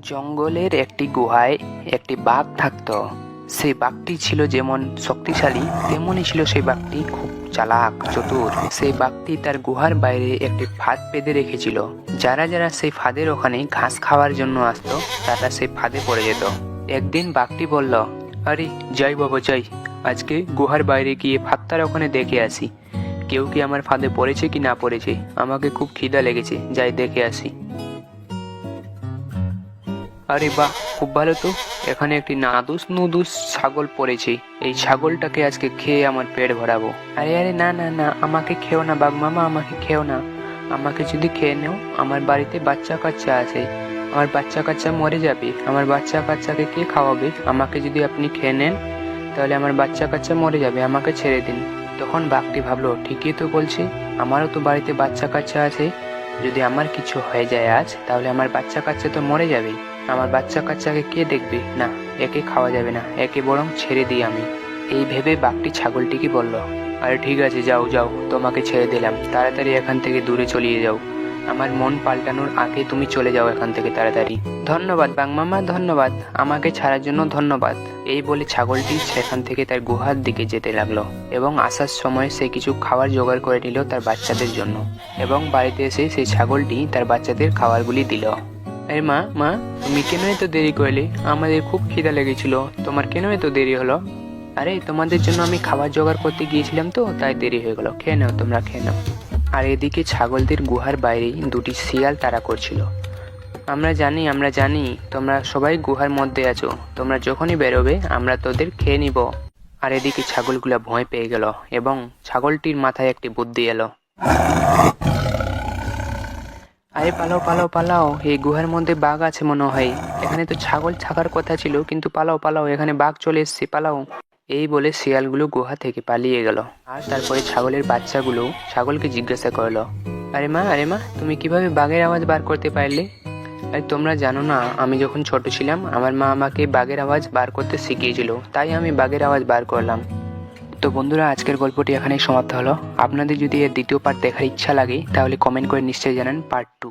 জঙ্গলের একটি গুহায় একটি বাঘ থাকতো। সেই বাঘটি ছিল যেমন শক্তিশালী, তেমনই ছিল সেই বাঘটি খুব চালাক চতুর। সেই বাঘটি তার গুহার বাইরে একটি ফাঁদ বেঁধে রেখেছিল। যারা যারা সেই ফাঁদের ওখানে ঘাস খাওয়ার জন্য আসতো, তারা সেই ফাঁদে পড়ে যেত। একদিন বাঘটি বলল, আরে যাই বাবা যাই, আজকে গুহার বাইরে গিয়ে ফাঁদটার ওখানে দেখে আসি, কেউ কি আমার ফাঁদে পড়েছে কি না পড়েছে। আমাকে খুব খিদা লেগেছে, যাই দেখে আসি। আরে বাহ, খুব ভালো তো। এখানে একটি নাদুস নুদুস ছাগল পড়েছে, এই ছাগলটাকে আজকে খেয়ে আমার পেট ভরাবো। আরে আরে না না না, আমাকে খেও না বাঘ মামা, আমাকে খেও না। আমাকে যদি খেয়ে নেও, আমার বাড়িতে বাচ্চা কাচ্চা আছে, আমার বাচ্চা কাচ্চা মরে যাবে। আমার বাচ্চা কাচ্চাকে কে খাওয়াবে? আমাকে যদি আপনি খেয়ে নেন, তাহলে আমার বাচ্চা কাচ্চা মরে যাবে, আমাকে ছেড়ে দিন। তখন বাঘটি ভাবলো, ঠিকই তো বলছে, আমারও তো বাড়িতে বাচ্চা কাচ্চা আছে। যদি আমার কিছু হয়ে যায় আজ, তাহলে আমার বাচ্চা কাচ্চা তো মরে যাবে। আমার বাচ্চা কাচ্চাকে কে দেখবে? না, একে খাওয়া যাবে না, একে বরং ছেড়ে দিই আমি। এই ভেবে বাঘটি ছাগলটিকে বলল, আরে ঠিক আছে, যাও যাও, তোমাকে ছেড়ে দিলাম, তাড়াতাড়ি এখান থেকে দূরে চলিয়ে যাও। আমার মন পাল্টানোর আগে তুমি চলে যাও এখান থেকে তাড়াতাড়ি। ধন্যবাদ বাঘ মামা, ধন্যবাদ, আমাকে ছাড়ার জন্য ধন্যবাদ। এই বলে ছাগলটি সেখান থেকে তার গুহার দিকে যেতে লাগলো এবং আসার সময় সে কিছু খাবার জোগাড় করে নিল তার বাচ্চাদের জন্য, এবং বাড়িতে এসে সেই ছাগলটি তার বাচ্চাদের খাবারগুলি দিল। আরে মা মা, তুমি কেন এত দেরি করলে? আমাদের খুব খিদা লেগেছিল, তোমার কেন এত দেরি হলো? আরে তোমাদের জন্য আমি খাবার জোগাড় করতে গিয়েছিলাম তো, তাই দেরি হয়ে গেল। খেয়ে নাও, তোমরা খেয়ে নাও। আর এদিকে ছাগলদের গুহার বাইরেই দুটি শিয়াল তাড়া করছিল। আমরা জানি তোমরা সবাই গুহার মধ্যে আছো, তোমরা যখনই বেরোবে আমরা তোদের খেয়ে নিব। আর এদিকে ছাগলগুলা ভয় পেয়ে গেল এবং ছাগলটির মাথায় একটি বুদ্ধি এলো। আরে পালাও পালাও পালাও, এই গুহার মধ্যে বাঘ আছে মনে হয়। এখানে তো ছাগল থাকার কথা ছিল, কিন্তু পালাও পালাও, এখানে বাঘ চলে এসেছে, পালাও। এই বলে শিয়ালগুলো গুহা থেকে পালিয়ে গেল। আর তারপরে ছাগলের বাচ্চাগুলো ছাগলকে জিজ্ঞাসা করলো, আরে মা, তুমি কিভাবে বাঘের আওয়াজ বার করতে পারলে? আরে তোমরা জানো না, আমি যখন ছোট ছিলাম আমার মা আমাকে বাঘের আওয়াজ বার করতে শিখিয়েছিল, তাই আমি বাঘের আওয়াজ বার করলাম। তো বন্ধুরা, আজকের গল্পটি এখানেই সমাপ্ত হলো। আপনাদের যদি এর দ্বিতীয় পার্ট দেখার ইচ্ছা লাগে, তাহলে কমেন্ট করে নিশ্চয়ই জানান পার্ট 2।